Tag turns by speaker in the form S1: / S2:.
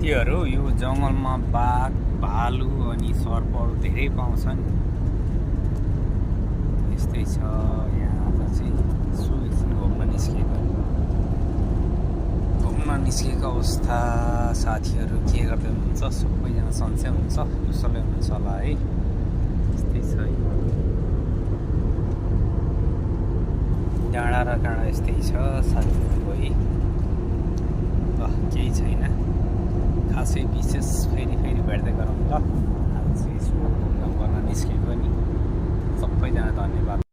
S1: साथीहरू यो जङ्गलमा बाघ भालु अनि सर्पहरू धेरै पाउँछन्। यस्तै छ यहाँ आज चाहिँ एकछिन घुम्न निस्केको अवस्था। साथीहरू के गर्दै हुनुहुन्छ? सबैजना सन्चै हुनुहुन्छ, कुशलै हुनुहुन्छ होला है। यस्तै छ डाँडा र काँडा यस्तै छ साथीहरू। कोही केही छैन खासै विशेष। फेरि भेट्दै गरौँ ल।